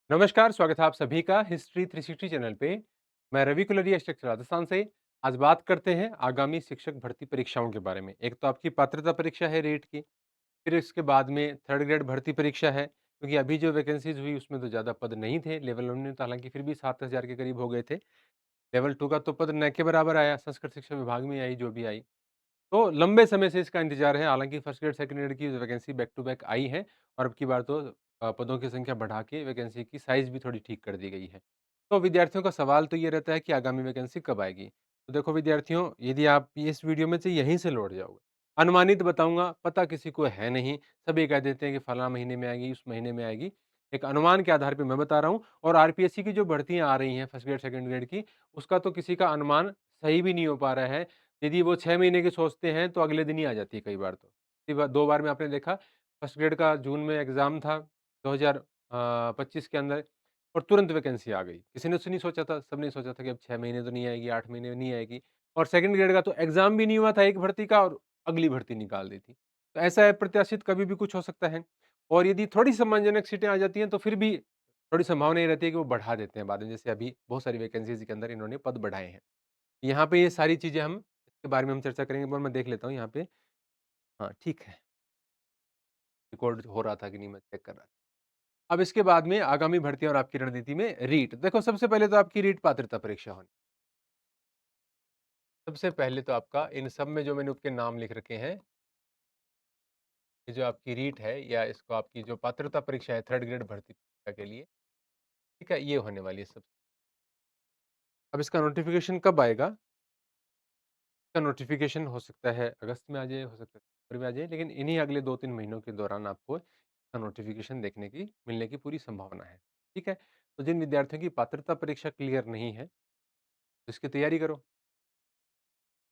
नमस्कार, स्वागत है आप सभी का हिस्ट्री 360 चैनल पे। मैं रवि कुलरिया स्ट्रक्चर राजस्थान से। आज बात करते हैं आगामी शिक्षक भर्ती परीक्षाओं के बारे में। एक तो आपकी पात्रता परीक्षा है रीट की, फिर इसके बाद में थर्ड ग्रेड भर्ती परीक्षा है, क्योंकि अभी जो वैकेंसीज हुई उसमें तो ज़्यादा पद नहीं थे। लेवल 1 में तो हालांकि फिर भी 7,000 के करीब हो गए थे। लेवल 2 का तो पद न के बराबर आया, संस्कृत शिक्षा विभाग में आई जो भी आई। तो लंबे समय से इसका इंतजार है। हालाँकि फर्स्ट ग्रेड, सेकंड ग्रेड की वैकेंसी बैक टू बैक आई है और अब की बार तो पदों की संख्या बढ़ा के वैकेंसी की साइज़ भी थोड़ी ठीक कर दी गई है। तो विद्यार्थियों का सवाल तो ये रहता है कि आगामी वैकेंसी कब आएगी? तो देखो विद्यार्थियों, यदि आप इस वीडियो में से यहीं से लौट जाओगे, अनुमानित बताऊँगा, पता किसी को है नहीं। सभी कह देते हैं कि फलाँ महीने में आएगी, उस महीने में आएगी। एक अनुमान के आधार पे मैं बता रहा हूँ। और आरपीएससी की जो भर्तियाँ आ रही हैं फर्स्ट ग्रेड, सेकंड ग्रेड की, उसका तो किसी का अनुमान सही भी नहीं हो पा रहा है। यदि वो 6 महीने की सोचते हैं तो अगले दिन ही आ जाती है कई बार तो। कई बार 2 बार में आपने देखा, फर्स्ट ग्रेड का जून में एग्ज़ाम था 2025 के अंदर और तुरंत वैकेंसी आ गई। किसी ने नहीं सोचा था, सबने सोचा था कि अब 6 महीने तो नहीं आएगी, 8 महीने में नहीं आएगी। और सेकंड ग्रेड का तो एग्ज़ाम भी नहीं हुआ था एक भर्ती का और अगली भर्ती निकाल दी थी। तो ऐसा है, प्रत्याशित कभी भी कुछ हो सकता है। और यदि थोड़ी सम्मानजनक सीटें आ जाती हैं तो फिर भी थोड़ी संभावना ये रहती है कि वो बढ़ा देते हैं बाद में, जैसे अभी बहुत सारी वैकेंसीज़ के अंदर इन्होंने पद बढ़ाए हैं। यहाँ पे ये सारी चीज़ें हम इसके बारे में हम चर्चा करेंगे, पर मैं देख लेता हूँ यहाँ पे। हाँ, ठीक है, रिकॉर्ड हो रहा था कि नहीं मैं चेक कर रहा था। अब इसके बाद में आगामी भर्ती और आपकी रणनीति में रीट। देखो सबसे पहले तो आपकी रीट पात्रता परीक्षा होनी। सबसे पहले तो आपका इन सब में जो मैंने आपके नाम लिख रखे हैं, ये जो आपकी रीट है या इसको आपकी जो पात्रता परीक्षा है थर्ड ग्रेड भर्ती परीक्षा के लिए, ठीक है, ये होने वाली है सब। अब इसका नोटिफ़िकेशन कब आएगा? इसका नोटिफ़िकेशन हो सकता है अगस्त में आ जाए, हो सकता है सितंबर में आ जाए, लेकिन इन्हीं अगले 2-3 महीनों के दौरान आपको इसका नोटिफ़िकेशन देखने की मिलने की पूरी संभावना है। ठीक है? तो जिन विद्यार्थियों की पात्रता परीक्षा क्लियर नहीं है, तो इसकी तैयारी करो।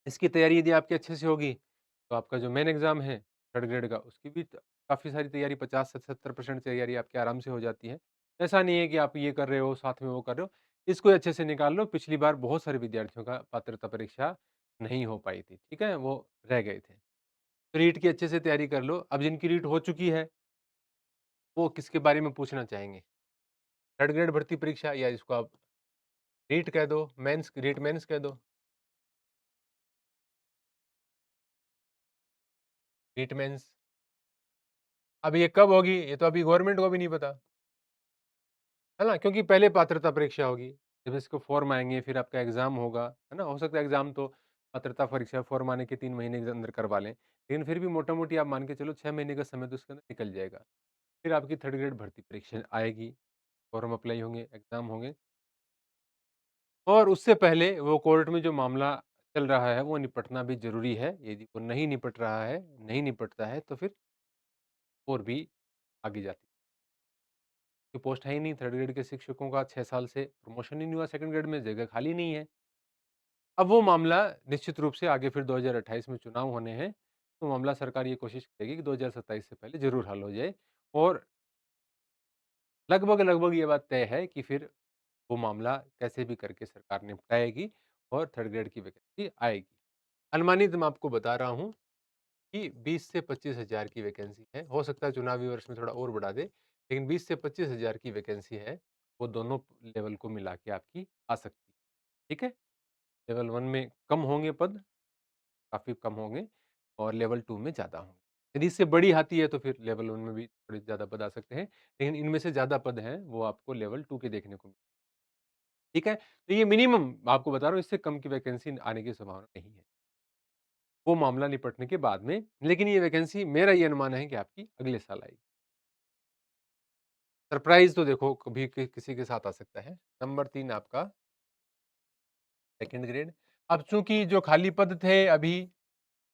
इसकी तैयारी यदि आपकी अच्छे से होगी, तो आपका जो मेन एग्ज़ाम है थर्ड ग्रेड का, उसकी भी काफ़ी सारी तैयारी, 50 से 70% तैयारी आपकी आराम से हो जाती है। ऐसा नहीं है कि आप ये कर रहे हो, साथ में वो कर रहे हो। इसको अच्छे से निकाल लो। पिछली बार बहुत सारे विद्यार्थियों का पात्रता परीक्षा नहीं हो पाई थी, ठीक है? वो रह गए थे। तो रीट की अच्छे से तैयारी कर लो। अब जिनकी रीट हो चुकी है, वो किसके बारे में पूछना चाहेंगे? थर्ड ग्रेड भर्ती परीक्षा, या इसको आप रीट कह दो, मेंस रीट मेंस कह दो, रीट मेंस। अब ये कब होगी? ये तो अभी गवर्नमेंट को भी नहीं पता। है ना? क्योंकि पहले पात्रता परीक्षा होगी, जब इसको फॉर्म आएँगे, फिर आपका एग्ज़ाम होगा, है ना? हो सकता है एग्ज़ाम तो पात्रता परीक्षा फॉर्म आने के 3 महीने के अंदर करवा लें, लेकिन फिर भी मोटा-मोटी आप मान के चलो 6 महीने का समय तो इसके अंदर निकल जाएगा। फिर आपकी थर्ड ग्रेड भर्ती परीक्षा आएगी, फॉर्म अप्लाई होंगे, एग्ज़ाम होंगे और उससे पहले वो कोर्ट में जो मामला चल रहा है, वो निपटना भी ज़रूरी है। यदि वो नहीं निपट रहा है, नहीं निपटता है, तो फिर और भी आगे जाती की पोस्ट है ही नहीं। थर्ड ग्रेड के शिक्षकों का 6 साल से प्रमोशन ही नहीं हुआ, सेकंड ग्रेड में जगह खाली नहीं है। अब वो मामला निश्चित रूप से आगे फिर 2028 में चुनाव होने हैं, तो मामला सरकार ये कोशिश करेगी कि 2027 से पहले ज़रूर हल हो जाए और लगभग-लगभग ये बात तय है कि फिर वो मामला कैसे भी करके सरकार निपटाएगी और थर्ड ग्रेड की वैकेंसी आएगी। अनुमानित मैं आपको बता रहा हूँ कि 20 से 25 हज़ार की वैकेंसी है। हो सकता है चुनावी वर्ष में थोड़ा और बढ़ा दे, लेकिन 20 से 25 हज़ार की वैकेंसी है, वो दोनों लेवल को मिला के आपकी आ सकती है। ठीक है? लेवल 1 में कम होंगे पद, काफ़ी कम होंगे और लेवल 2 में ज़्यादा होंगे। यदि इससे बड़ी आती है तो फिर लेवल 1 में भी थोड़े ज़्यादा पद आ सकते हैं, लेकिन इनमें से ज़्यादा पद हैं, वो आपको लेवल 2 के देखने को ठीक है? तो ये मिनिमम आपको बता रहा हूँ, इससे कम की वैकेंसी आने की संभावना नहीं है। वो मामला निपटने के बाद में, लेकिन ये वैकेंसी मेरा ये अनुमान है कि आपकी अगले साल आएगी। सरप्राइज़ तो देखो कभी किसी के साथ आ सकता है। नंबर 3 आपका सेकंड ग्रेड। अब चूँकि जो खाली पद थे अभी,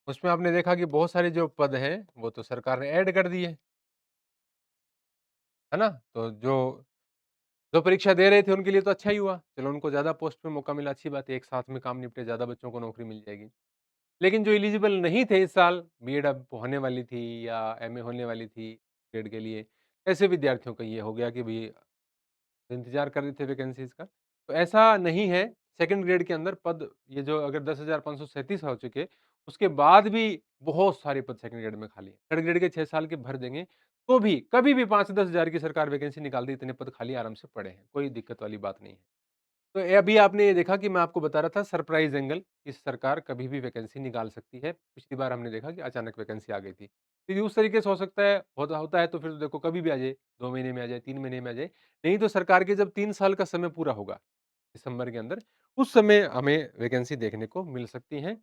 उसमें आपने देखा कि बहुत सारे जो पद हैं, वो तो सरकार ने ऐड कर दिए, है ना? तो जो परीक्षा दे रहे थे उनके लिए तो अच्छा ही हुआ। चलो उनको ज़्यादा पोस्ट पे मौका मिला, अच्छी बात है, एक साथ में काम निपटे, ज़्यादा बच्चों को नौकरी मिल जाएगी। लेकिन जो एलिजिबल नहीं थे इस साल, बीएड अब होने वाली थी या एमए होने वाली थी बीएड के लिए, ऐसे विद्यार्थियों का ये हो गया कि भई इंतज़ार कर रहे थे वैकेंसीज़ का। तो ऐसा नहीं है, सेकंड ग्रेड के अंदर पद ये जो अगर 10,537 हो चुके, उसके बाद भी बहुत सारे पद सेकंड ग्रेड में खाली हैं। थर्ड ग्रेड के 6 साल के भर देंगे, तो भी कभी भी 5 से 10 हज़ार की सरकार वैकेंसी निकाल दी, इतने पद खाली आराम से पड़े हैं, कोई दिक्कत वाली बात नहीं है। तो अभी आपने ये देखा कि मैं आपको बता रहा था सरप्राइज़ एंगल कि सरकार कभी भी वैकेंसी निकाल सकती है। पिछली बार हमने देखा कि अचानक वैकेंसी आ गई थी। फिर उस तरीके से हो सकता है होता है तो फिर तो देखो कभी भी आ जाए, 2 महीने में आ जाए, 3 महीने में आ जाए। नहीं तो सरकार के जब 3 साल का समय पूरा होगा, दिसंबर के अंदर, उस समय हमें वैकेंसी देखने को मिल सकती हैं।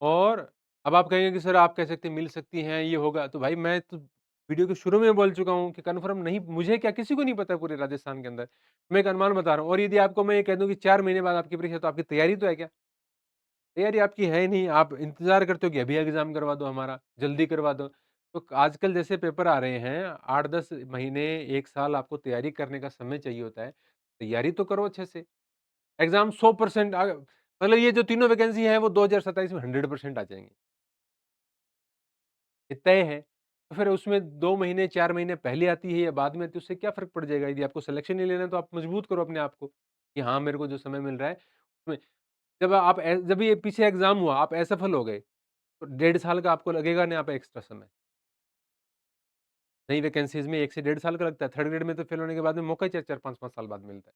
और अब आप कहेंगे कि सर आप कह सकते हैं मिल सकती हैं, ये होगा, तो भाई मैं तो वीडियो के शुरू में बोल चुका हूँ कि कन्फर्म नहीं, मुझे क्या किसी को नहीं पता पूरे राजस्थान के अंदर। मैं एक अनुमान बता रहा हूँ और यदि आपको मैं ये कह दूँ कि 4 महीने बाद आपकी परीक्षा है, तो आपकी तैयारी तो है क्या? तैयारी आपकी है ही नहीं, आप इंतज़ार करते हो कि अभी एग्ज़ाम करवा दो हमारा, जल्दी करवा दो। तो आजकल जैसे पेपर आ रहे हैं, 8-10 महीने, 1 साल आपको तैयारी करने का समय चाहिए होता है। तैयारी तो करो अच्छे से। एग्ज़ाम 100% मतलब ये जो तीनों वैकेंसी हैं वो 2027 में 100% आ जाएँगी। ये तय है। तो फिर उसमें 2 महीने, 4 महीने पहले आती है या बाद में, तो उससे क्या फ़र्क पड़ जाएगा? यदि आपको सिलेक्शन नहीं लेना है तो आप मजबूत करो अपने आप को, कि हाँ, मेरे को जो समय मिल रहा है उसमें जब ये पीछे एग्ज़ाम हुआ, आप असफल हो गए, तो 1.5 साल का आपको लगेगा नहीं, आप एक्स्ट्रा समय। नई वैकेंसीज़ में 1 से 1.5 साल का लगता है, थर्ड ग्रेड में तो फेल होने के बाद में मौका ही 4-4, 5-5 साल बाद मिलता है।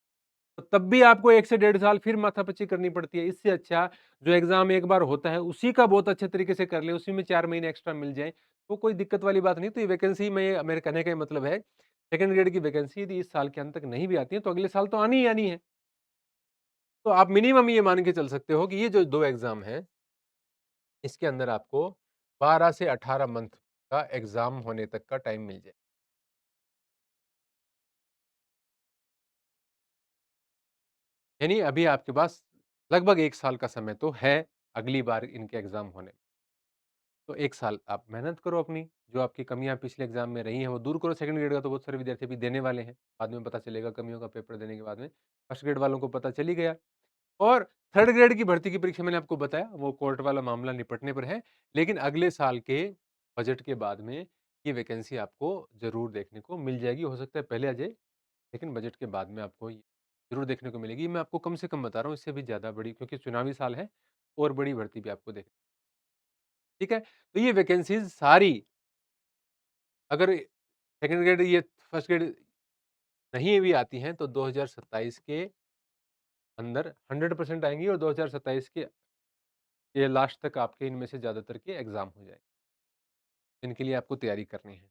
तो तब भी आपको 1 से 1.5 साल फिर माथापच्ची करनी पड़ती है। इससे अच्छा जो एग्ज़ाम एक बार होता है, उसी का बहुत अच्छे तरीके से कर लें, उसी में 4 महीने एक्स्ट्रा मिल जाएँ, तो कोई दिक्कत वाली बात नहीं। तो ये वैकेंसी में मेरे कहने का ये मतलब है, सेकंड ग्रेड की वैकेंसी यदि इस साल के अंत तक नहीं भी आती है, तो अगले साल तो आनी ही आनी है। तो आप मिनिमम ये मान के चल सकते हो कि ये जो 2 एग्ज़ाम हैं, इसके अंदर आपको 12 से 18 मंथ का एग्ज़ाम होने तक का टाइम मिल जाए। यानी अभी आपके पास लगभग 1 साल का समय तो है, अगली बार इनके एग्ज़ाम होने में। तो 1 साल आप मेहनत करो अपनी, जो आपकी कमियाँ पिछले एग्ज़ाम में रही हैं, वो दूर करो। सेकंड ग्रेड का तो बहुत सारे विद्यार्थी अभी देने वाले हैं, बाद में पता चलेगा कमियों का पेपर देने के बाद में। फर्स्ट ग्रेड वालों को पता चल ही गया। और थर्ड ग्रेड की भर्ती की परीक्षा मैंने आपको बताया, वो कोर्ट वाला मामला निपटने पर है, लेकिन अगले साल के बजट के बाद में ये वैकेंसी आपको ज़रूर देखने को मिल जाएगी। हो सकता है पहले आ जाए, लेकिन बजट के बाद में आपको ये ज़रूर देखने को मिलेगी। मैं आपको कम से कम बता रहा हूँ, इससे भी ज़्यादा बड़ी, क्योंकि चुनावी साल है और बड़ी भर्ती भी आपको ठीक है? तो ये वैकेंसीज़ सारी अगर सेकंड ग्रेड ये फर्स्ट ग्रेड नहीं भी आती हैं, तो 2027 के अंदर 100% आएँगी और 2027 के ये लास्ट तक आपके इनमें से ज़्यादातर के एग्ज़ाम हो जाएँगे, जिनके लिए आपको तैयारी करनी है।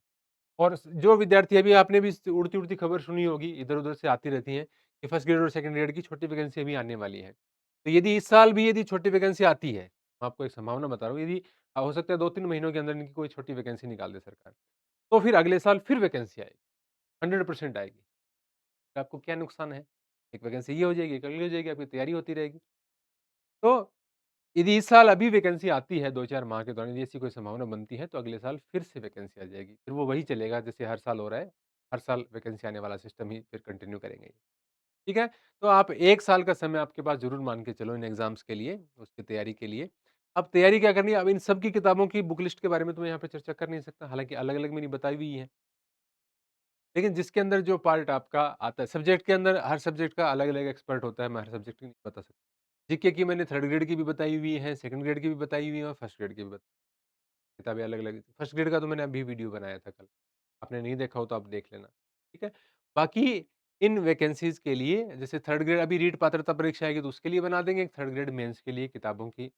और जो विद्यार्थी अभी आपने भी उड़ती-उड़ती खबर सुनी होगी, इधर-उधर से आती रहती हैं कि फर्स्ट ग्रेड और सेकंड ग्रेड की छोटी वैकेंसी अभी आने वाली है। तो यदि इस साल भी यदि छोटी वैकेंसी आती है, मैं आपको एक संभावना बता रहा हूँ, यदि हो सकता है 2-3 महीनों के अंदर इनकी कोई छोटी वैकेंसी निकाल दे सरकार, तो फिर अगले साल फिर वैकेंसी आएगी, 100% आएगी। तो आपको क्या नुकसान है? एक वैकेंसी ये हो जाएगी, एक अगली हो जाएगी, आपकी तैयारी होती रहेगी। तो यदि इस साल अभी वैकेंसी आती है 2-4 माह के दौरान, यदि ऐसी कोई संभावना बनती है, तो अगले साल फिर से वैकेंसी आ जाएगी। फिर वो वही चलेगा जैसे हर साल हो रहा है, हर साल वैकेंसी आने वाला सिस्टम ही फिर कंटिन्यू करेंगे। ठीक है? तो आप 1 साल का समय आपके पास ज़रूर मान के चलो इन एग्ज़ाम्स के लिए, उसकी तैयारी के लिए। अब तैयारी क्या करनी है? अब इन सब की किताबों की बुक लिस्ट के बारे में तो मैं यहाँ पे चर्चा कर नहीं सकता, हालाँकि अलग-अलग मेरी बताई हुई है। लेकिन जिसके अंदर जो पार्ट आपका आता है, सब्जेक्ट के अंदर हर सब्जेक्ट का अलग-अलग एक्सपर्ट होता है, मैं हर सब्जेक्ट की नहीं बता सकता। जीके की मैंने 3rd ग्रेड की भी बताई हुई है, 2nd ग्रेड की भी बताई हुई है और 1st ग्रेड की भी किताबें अलग-अलग। 1st ग्रेड का तो मैंने अभी वीडियो बनाया था कल, आपने नहीं देखा हो तो आप देख लेना, ठीक है? बाकी इन वैकेंसीज़ के लिए जैसे 3rd ग्रेड अभी रीट पात्रता परीक्षा आएगी तो उसके लिए बना देंगे, 3rd ग्रेड मेंस के लिए किताबों की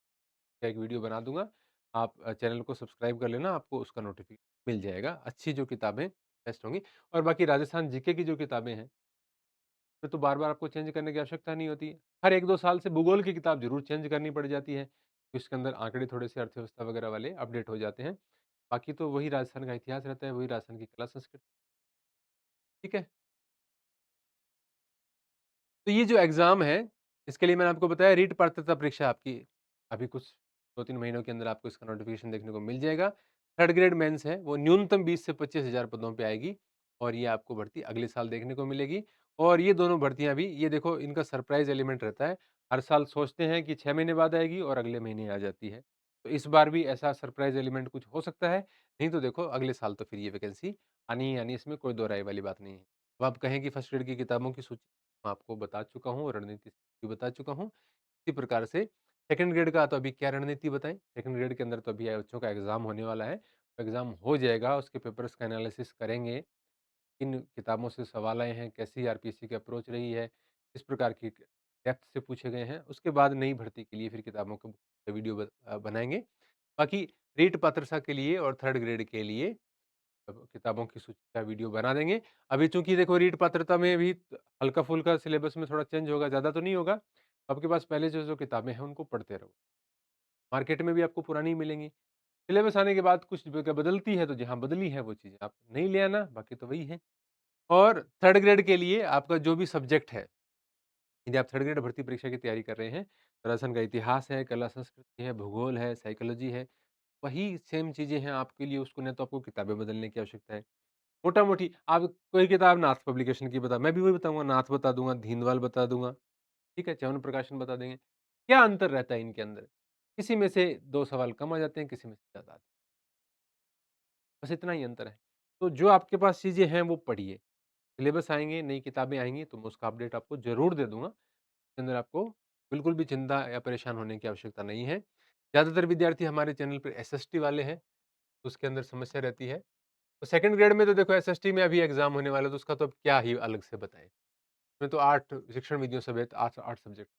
का एक वीडियो बना दूँगा। आप चैनल को सब्सक्राइब कर लेना, आपको उसका नोटिफ़िकेशन मिल जाएगा। अच्छी जो किताबें बेस्ट होंगी और बाकी राजस्थान जीके की जो किताबें हैं, उसमें तो बार-बार आपको चेंज करने की आवश्यकता नहीं होती है। हर 1-2 साल से भूगोल की किताब ज़रूर चेंज करनी पड़ जाती है। इसके अंदर आंकड़े थोड़े-से अर्थव्यवस्था वगैरह वाले अपडेट हो जाते हैं। बाकी तो वही राजस्थान का इतिहास रहता है, वही राजस्थान की कला संस्कृति, ठीक है? तो ये जो एग्ज़ाम है, इसके लिए मैंने आपको बताया रीट पात्रता परीक्षा आपकी अभी कुछ 2-3 महीनों के अंदर आपको इसका नोटिफ़िकेशन देखने को मिल जाएगा। 3rd ग्रेड मेंस है, वो न्यूनतम 20 से 25 हज़ार पदों पे आएगी और ये आपको भर्ती अगले साल देखने को मिलेगी। और ये दोनों भर्तियाँ भी ये देखो इनका सरप्राइज़ एलिमेंट रहता है। हर साल सोचते हैं कि 6 महीने बाद आएगी और अगले महीने आ जाती है। तो इस बार भी ऐसा सरप्राइज़ एलिमेंट कुछ हो सकता है, नहीं तो देखो अगले साल तो फिर ये वैकेंसी आनी ही आनी है, इसमें कोई दो राय वाली बात नहीं है। अब आप कहें कि फर्स्ट ग्रेड की किताबों की सूची मैं आपको बता चुका हूँ, रणनीति भी बता चुका हूँ। इसी प्रकार से सेकंड ग्रेड का तो अभी क्या रणनीति बताएँ? सेकंड ग्रेड के अंदर तो अभी बच्चों का एग्ज़ाम होने वाला है। एग्ज़ाम हो जाएगा, उसके पेपर्स का एनालिसिस करेंगे, किन किताबों से सवाल आए हैं, कैसी आरपीएससी की अप्रोच रही है, किस प्रकार की डेप्थ से पूछे गए हैं, उसके बाद नई भर्ती के लिए फिर किताबों का वीडियो बनाएँगे। बाकी रीट पात्रता के लिए और थर्ड ग्रेड के लिए अब किताबों की सूची का वीडियो बना देंगे। अभी चूँकि देखो रीट पात्रता में भी हल्का-फुल्का सिलेबस में थोड़ा चेंज होगा, ज़्यादा तो नहीं होगा। आपके पास पहले जो-जो किताबें हैं, उनको पढ़ते रहो। मार्केट में भी आपको पुरानी मिलेंगी। सिलेबस आने के बाद कुछ जगह बदलती है, तो जहाँ बदली है वो चीज़ें आप नहीं ले आना, बाकी तो वही है। और थर्ड ग्रेड के लिए आपका जो भी सब्जेक्ट है, यदि आप थर्ड ग्रेड भर्ती परीक्षा की तैयारी कर रहे हैं, तो राजस्थान का इतिहास है, कला संस्कृति है, भूगोल है, साइकोलॉजी है, वही सेम चीज़ें हैं आपके लिए, उसको ना तो आपको किताबें बदलने की आवश्यकता है। मोटा-मोटी आप कोई किताब नाथ पब्लिकेशन की मैं भी वही बताऊँगा, नाथ बता दूँगा, दीनदयाल बता दूँगा, ठीक है? च्यवनप्राश प्रकाशन बता देंगे। क्या अंतर रहता है इनके अंदर? किसी में से 2 सवाल कम आ जाते हैं, किसी में से ज़्यादा आते हैं। बस इतना ही अंतर है। तो जो आपके पास चीज़ें हैं वो पढ़िए। सिलेबस आएँगे, नई किताबें आएँगी तो मैं उसका अपडेट आपको ज़रूर दे दूँगा। इसके अंदर आपको बिल्कुल भी चिंता या परेशान होने की आवश्यकता नहीं है। ज़्यादातर विद्यार्थी हमारे चैनल पे एसएसटी वाले हैं, तो उसके अंदर समस्या रहती है। तो सेकंड ग्रेड में तो देखो एसएसटी में अभी एग्ज़ाम होने वाला है तो उसका तो अब क्या ही अलग से बताएँ। उसमें तो 8 शिक्षण विधियों समेत 8 सब्जेक्ट।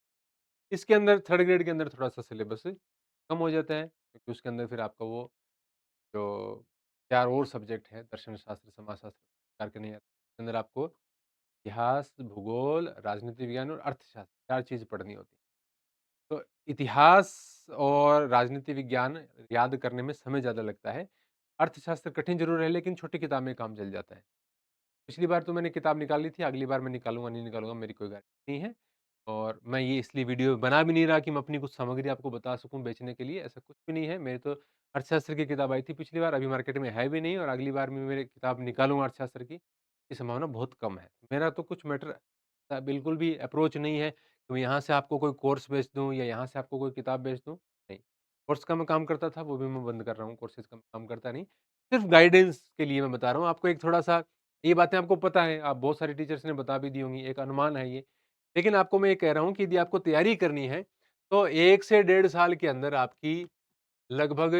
इसके अंदर थर्ड ग्रेड के अंदर थोड़ा-सा सिलेबस कम हो जाता है, क्योंकि उसके अंदर फिर आपका वो जो 4 और सब्जेक्ट हैं दर्शन शास्त्र, समाजशास्त्र प्रकार के नहीं आते। इसके अंदर आपको इतिहास, भूगोल, राजनीति विज्ञान और अर्थशास्त्र 4 चीज़ पढ़नी होती है। तो इतिहास और राजनीति विज्ञान याद करने में समय ज़्यादा लगता है। अर्थशास्त्र कठिन ज़रूर है लेकिन छोटी किताब में काम चल जाता है। पिछली बार तो मैंने किताब निकाली थी, अगली बार मैं निकालूँगा, नहीं निकालूँगा, मेरी कोई गारंटी नहीं है। और मैं ये इसलिए वीडियो बना भी नहीं रहा कि मैं अपनी कुछ सामग्री आपको बता सकूँ बेचने के लिए, ऐसा कुछ भी नहीं है। मेरे तो अर्थशास्त्र की किताब आई थी पिछली बार, अभी मार्केट में है भी नहीं और अगली बार मैं मेरी किताब निकालूँगा अर्थशास्त्र की संभावना बहुत कम है। मेरा तो कुछ मैटर बिल्कुल भी अप्रोच नहीं है कि मैं यहाँ से आपको कोई कोर्स बेच दूँ या यहाँ से आपको कोई किताब बेच दूँ, नहीं। कोर्स का मैं काम करता था, वो भी मैं बंद कर रहा हूँ, कोर्सेज़ का मैं काम करता नहीं। सिर्फ़ गाइडेंस के लिए मैं बता रहा हूँ, आपको एक थोड़ा-सा ये बातें आपको पता है, आप बहुत सारे टीचर्स ने बता भी दी होंगी, एक अनुमान है ये। लेकिन आपको मैं ये कह रहा हूँ कि यदि आपको तैयारी करनी है, तो 1 से डेढ़ साल के अंदर आपकी लगभग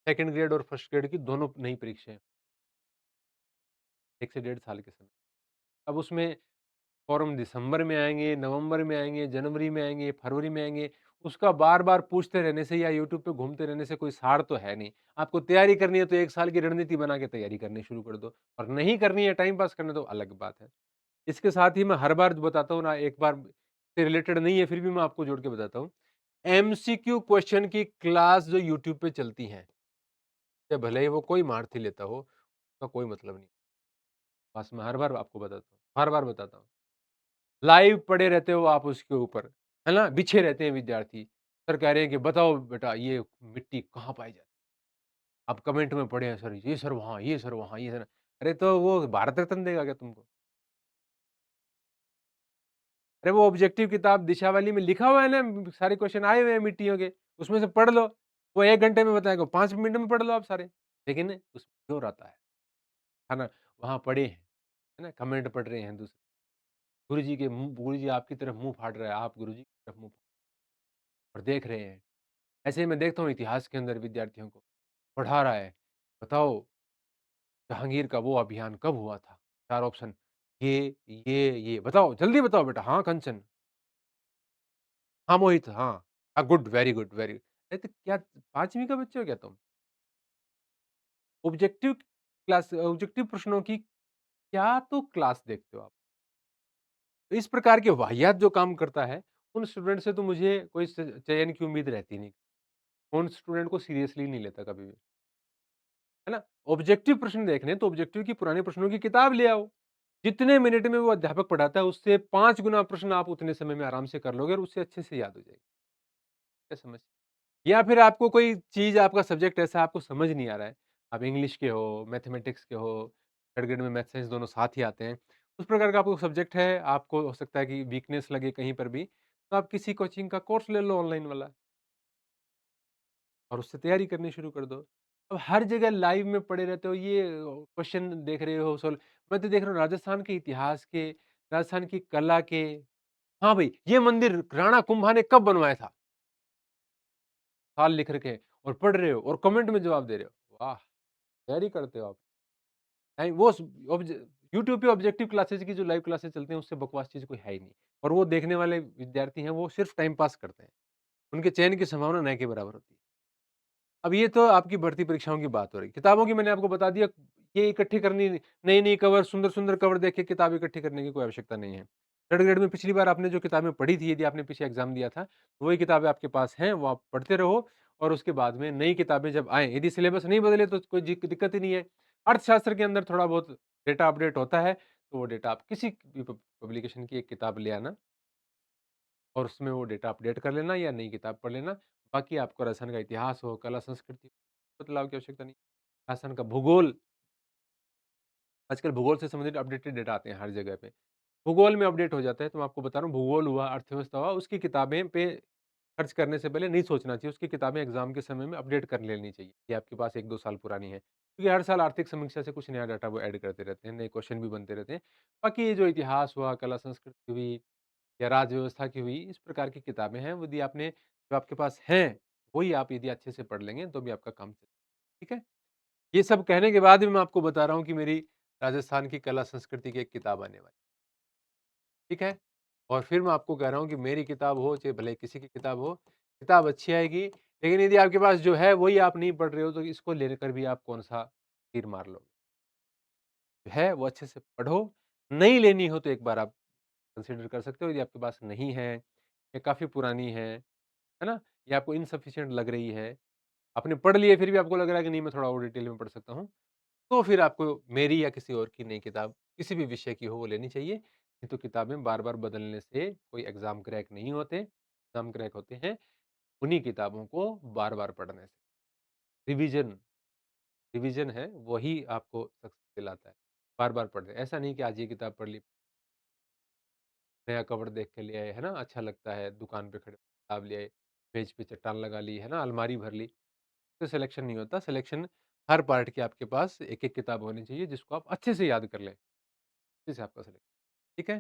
सेकंड ग्रेड और फर्स्ट ग्रेड की दोनों नई परीक्षाएँ, 1 से डेढ़ साल के समय। अब उसमें फॉर्म दिसंबर में आएँगे, नवंबर में आएँगे, जनवरी में आएँगे, फरवरी में आएँगे, उसका बार-बार पूछते रहने से या यूट्यूब पे घूमते रहने से कोई सार तो है नहीं। आपको तैयारी करनी है तो 1 साल की रणनीति बना के तैयारी करनी शुरू कर दो और नहीं करनी है, टाइम पास करना है तो अलग बात है। इसके साथ ही मैं हर बार जो बताता हूँ ना, एक बार से रिलेटेड नहीं है, फिर भी मैं आपको जोड़ के बताता हूँ। एमसीक्यू क्वेश्चन की क्लास जो यूट्यूब पे चलती हैं, चाहे भले ही वो कोई मारती लेता हो, उसका कोई मतलब नहीं। बस मैं हर बार आपको बताता हूँ, हर बार बताता हूँ। लाइव पड़े रहते हो आप उसके ऊपर, है ना? बिछे रहते हैं विद्यार्थी। सर कह रहे हैं कि बताओ बेटा ये मिट्टी कहाँ पाई जाती है? आप कमेंट में पढ़े हैं सर, ये सर वहाँ, ये सर वहाँ, ये सर। अरे तो वो भारत रत्न देगा क्या तुमको? अरे वो ऑब्जेक्टिव किताब दिशा वाली में लिखा हुआ है ना, सारे क्वेश्चन आए हुए हैं मिट्टियों के, उसमें से पढ़ लो। वो 1 घंटे में बताएगा, 5 मिनट में पढ़ लो आप सारे। लेकिन उसमें ज़ोर आता है ना? वहाँ पढ़े हैं, है ना? कमेंट पढ़ रहे हैं दूसरे। गुरुजी आपकी तरफ मुँह फाड़ रहा है, आप गुरुजी की तरफ मुँह और देख रहे हैं। ऐसे ही मैं देखता हूँ इतिहास के अंदर विद्यार्थियों को, पढ़ा रहा है, बताओ जहांगीर का वो अभियान कब हुआ था? 4 ऑप्शन ये, बताओ जल्दी बताओ बेटा। हाँ, कंचन। हाँ, मोहित, हाँ। गुड, वेरी गुड, वेरी अरे तो क्या 5वीं के बच्चे हो क्या तुम? ऑब्जेक्टिव प्रश्नों की क्या तो क्लास देखते हो आप? तो इस प्रकार के वाहियात जो काम करता है, उन स्टूडेंट से तो मुझे कोई चयन की उम्मीद रहती नहीं। उन स्टूडेंट को सीरियसली नहीं लेता कभी भी, है ना? ऑब्जेक्टिव प्रश्न देखने हैं तो ऑब्जेक्टिव की पुराने प्रश्नों की किताब ले आओ। जितने मिनट में वो अध्यापक पढ़ाता है उससे 5 गुना प्रश्न आप उतने समय में आराम से कर लोगे और उससे अच्छे से याद हो जाएगी। क्या समझ या फिर आपको कोई चीज़ आपका सब्जेक्ट ऐसा आपको समझ नहीं आ रहा है, आप इंग्लिश के हो, मैथमेटिक्स के हो, थर्ड ग्रेड में मैथ साइंस दोनों साथ ही आते हैं। उस प्रकार का आपको सब्जेक्ट है, आपको हो सकता है कि वीकनेस लगे कहीं पर भी, तो आप किसी कोचिंग का कोर्स ले लो ऑनलाइन वाला और उससे तैयारी करनी शुरू कर दो। अब हर जगह लाइव में पड़े रहते हो, ये क्वेश्चन देख रहे हो सोल्व मैं तो देख रहा हूँ राजस्थान के इतिहास के, राजस्थान की कला के हाँ भाई, ये मंदिर राणा कुंभा ने कब बनवाया था? साल लिख रखे हैं और पढ़ रहे हो और कमेंट में जवाब दे रहे हो। वाह! तैयारी करते हो आप। नहीं वो स ऑब्ज यूट्यूब पे ऑब्जेक्टिव क्लासेस की जो लाइव क्लासेस चलती हैं, उससे बकवास चीज़ कोई है ही नहीं। और वो देखने वाले विद्यार्थी हैं, वो सिर्फ़ टाइम पास करते हैं। उनके चयन की संभावना ना के बराबर होती है। अब ये तो आपकी भर्ती परीक्षाओं की बात हो रही। किताबों की मैंने आपको बता दिया, ये इकट्ठी करनी नई-नई कवर, सुंदर-सुंदर कवर देख के किताब इकट्ठी करने की कोई आवश्यकता नहीं है। थर्ड ग्रेड में पिछली बार आपने जो किताबें पढ़ी थी, यदि आपने पीछे एग्ज़ाम दिया था, तो वही किताबें आपके पास हैं, वो आप पढ़ते रहो और उसके बाद में नई किताबें जब आएँ, यदि सिलेबस नहीं बदले तो कोई दिक्कत ही नहीं है। अर्थशास्त्र के अंदर थोड़ा बहुत डेटा अपडेट होता है, तो वो डेटा आप किसी भी पब्लिकेशन की एक किताब ले आना और उसमें वो डेटा अपडेट कर लेना या नई किताब पढ़ लेना। बाकी आपको राजस्थान का इतिहास हो, कला संस्कृति, बदलाव की आवश्यकता नहीं। राजस्थान का भूगोल, आजकल भूगोल से संबंधित अपडेटेड डेटा आते हैं हर जगह पे। भूगोल में अपडेट हो जाता है, तो मैं आपको बता रहा हूँ भूगोल हुआ, अर्थव्यवस्था हुआ, उसकी किताबें पे खर्च करने से पहले नहीं सोचना चाहिए। उसकी किताबें एग्ज़ाम के समय में अपडेट कर लेनी चाहिए, कि आपके पास 1-2 साल पुरानी है। क्योंकि हर साल आर्थिक समीक्षा से कुछ नया डाटा वो ऐड करते रहते हैं, नए क्वेश्चन भी बनते रहते हैं। बाकी ये जो इतिहास हुआ, कला संस्कृति हुई या राज्य व्यवस्था की हुई, इस प्रकार की किताबें हैं, यदि आपने जो आपके पास हैं, वही आप यदि अच्छे से पढ़ लेंगे, तो भी आपका काम चलेगा। ठीक है? ये सब कहने के बाद भी मैं आपको बता रहा हूँ कि मेरी राजस्थान की कला संस्कृति की एक किताब आने वाली, ठीक है? और फिर मैं आपको कह रहा हूँ कि मेरी किताब हो, चाहे भले किसी की किताब हो, किताब अच्छी आएगी, लेकिन यदि आपके पास जो है वही आप नहीं पढ़ रहे हो, तो इसको लेकर भी आप कौन-सा तीर मार लोगे? जो है वो अच्छे से पढ़ो, नहीं लेनी हो तो एक बार आप कंसिडर कर सकते हो, यदि आपके पास नहीं है या काफ़ी पुरानी है ना? या आपको इनसफिशिएंट लग रही है, आपने पढ़ ली है फिर भी आपको लग रहा है कि नहीं मैं थोड़ा और डिटेल में पढ़ सकता हूँ, तो फिर आपको मेरी या किसी और की नई किताब, किसी भी विषय की हो वो लेनी चाहिए। नहीं तो किताबें बार-बार बदलने से कोई एग्ज़ाम क्रैक नहीं होते, एग्ज़ाम क्रैक होते हैं उन्हीं किताबों को बार-बार पढ़ने से। रिविज़न, रिविज़न है वही आपको सक्सेस दिलाता है, बार-बार पढ़ने ऐसा नहीं कि आज ये किताब पढ़ ली, नया कवर देख के ले आए, है ना? अच्छा लगता है, दुकान पे खड़े किताब ले आए, मेज़ पे चट्टान लगा ली, है ना? अलमारी भर ली, तो सिलेक्शन नहीं होता, सिलेक्शन हर पार्ट की आपके पास एक-एक किताब होनी चाहिए जिसको आप अच्छे से याद कर लें, अच्छे से आपका सिलेक्शन ठीक है?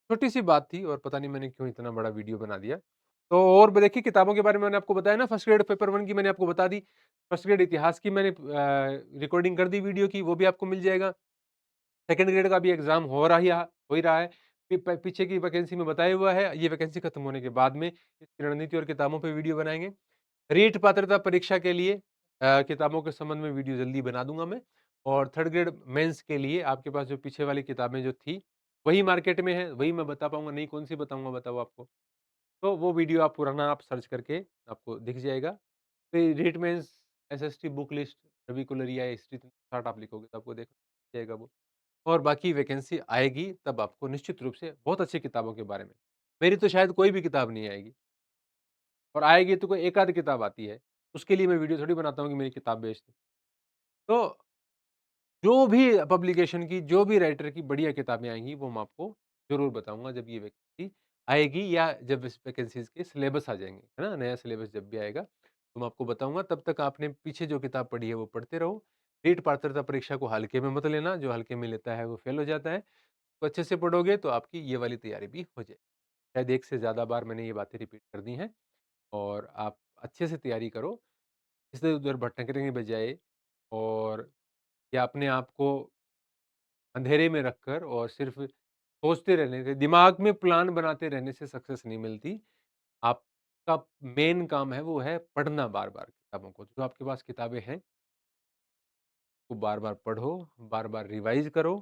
छोटी-सी बात थी और पता नहीं मैंने क्यों इतना बड़ा वीडियो बना दिया। तो और ब देखिए किताबों के बारे में मैंने आपको बताया ना फर्स्ट ग्रेड पेपर 1 की मैंने आपको बता दी। फर्स्ट ग्रेड इतिहास की मैंने रिकॉर्डिंग कर दी वीडियो की, वो भी आपको मिल जाएगा। सेकंड ग्रेड का भी एग्ज़ाम हो ही रहा है। पीछे की वैकेंसी में बताया हुआ है, ये वैकेंसी खत्म होने के बाद में इसकी रणनीति और किताबों पे वीडियो बनाएँगे। रीट पात्रता परीक्षा के लिए किताबों के संबंध में वीडियो जल्दी बना दूँगा मैं और थर्ड ग्रेड मेंस के लिए आपके पास जो पीछे वाली किताबें जो थी, वही मार्केट में है, वही मैं बता पाऊँगा, नई कौन-सी बताऊँगा बताओ आपको? तो वो वीडियो आप पुराना आप सर्च करके आपको दिख जाएगा। फिर REET mains, SST book list, Ravi Kulriya history 60 आप लिखोगे तो आपको देख जाएगा वो। और बाकी वैकेंसी आएगी तब आपको निश्चित रूप से बहुत अच्छी किताबों के बारे में, मेरी तो शायद कोई भी किताब नहीं आएगी और आएगी तो कोई एक आध किताब आती है, उसके लिए मैं वीडियो थोड़ी बनाता हूँ कि मेरी किताब बेच दो। तो जो भी पब्लिकेशन की, जो भी राइटर की बढ़िया किताबें आएँगी, वो मैं आपको ज़रूर बताऊँगा जब ये वैकेंसी आएगी या जब इस वैकेंसीज़ के सिलेबस आ जाएँगे, है ना? नया सिलेबस जब भी आएगा, तो मैं आपको बताऊँगा, तब तक आपने पीछे जो किताब पढ़ी है, वो पढ़ते रहो। नीट पात्रता परीक्षा को हल्के में मत लेना, जो हल्के में लेता है, वो फेल हो जाता है। तो अच्छे से पढ़ोगे, तो आपकी ये वाली तैयारी भी हो जाएगी। शायद एक से ज़्यादा बार मैंने ये बातें रिपीट कर दी हैं और आप अच्छे से तैयारी करो, इधर-उधर भटकने के बजाय और या अपने आप को अंधेरे में रखकर और सिर्फ़ सोचते रहने से, दिमाग में प्लान बनाते रहने से सक्सेस नहीं मिलती। आपका मेन काम है वो है पढ़ना बार-बार किताबों को। जो आपके पास किताबें हैं, वो बार-बार पढ़ो, बार-बार रिवाइज़ करो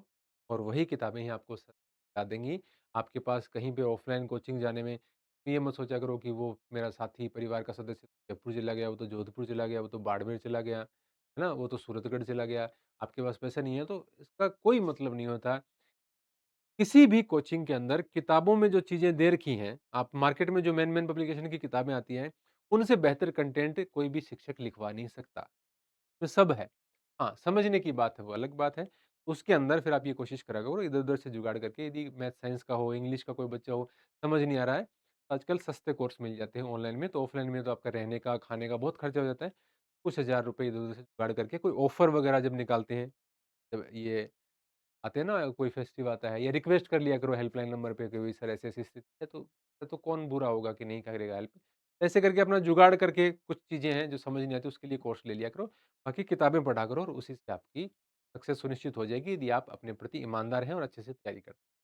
और वही किताबें ही आपको सिखा देंगी। आपके पास कहीं पे ऑफ़लाइन कोचिंग जाने में ये मत सोचा करो कि वो मेरा साथी, परिवार का सदस्य जयपुर चला गया, वो तो जोधपुर चला गया, वो तो बाड़मेर चला गया, है ना? वो तो सूरतगढ़ चला गया। आपके पास पैसा नहीं है तो इसका कोई मतलब नहीं होता। किसी भी कोचिंग के अंदर किताबों में जो चीज़ें दे रखी हैं, आप मार्केट में जो मेन-मेन पब्लिकेशन की किताबें आती हैं, उनसे बेहतर कंटेंट कोई भी शिक्षक लिखवा नहीं सकता। तो सब है। हाँ, समझने की बात है वो अलग बात है। उसके अंदर फिर आप ये कोशिश करा करो इधर-उधर से जुगाड़ करके यदि मैथ साइंस का हो, इंग्लिश का कोई बच्चा हो, समझ नहीं आ रहा है, तो आजकल सस्ते कोर्स मिल जाते हैं ऑनलाइन में, तो ऑफलाइन में तो आपका रहने का, खाने का बहुत खर्चा हो जाता है। कुछ हज़ार रुपए इधर-उधर से जुगाड़ करके कोई ऑफर वगैरह जब निकालते हैं, जब ये आते हैं ना कोई फेस्टिव आता है या रिक्वेस्ट कर लिया करो हेल्पलाइन नंबर पे कि भाई सर ऐसी-ऐसी स्थिति है तो कौन बुरा होगा कि नहीं करेगा हेल्प। ऐसे करके अपना जुगाड़ करके कुछ चीज़ें हैं जो समझ नहीं आती उसके लिए कोर्स ले लिया करो। बाकी किताबें पढ़ा करो और उसी से आपकी सक्सेस सुनिश्चित हो जाएगी यदि आप अपने प्रति ईमानदार हैं और अच्छे से तैयारी करते हैं।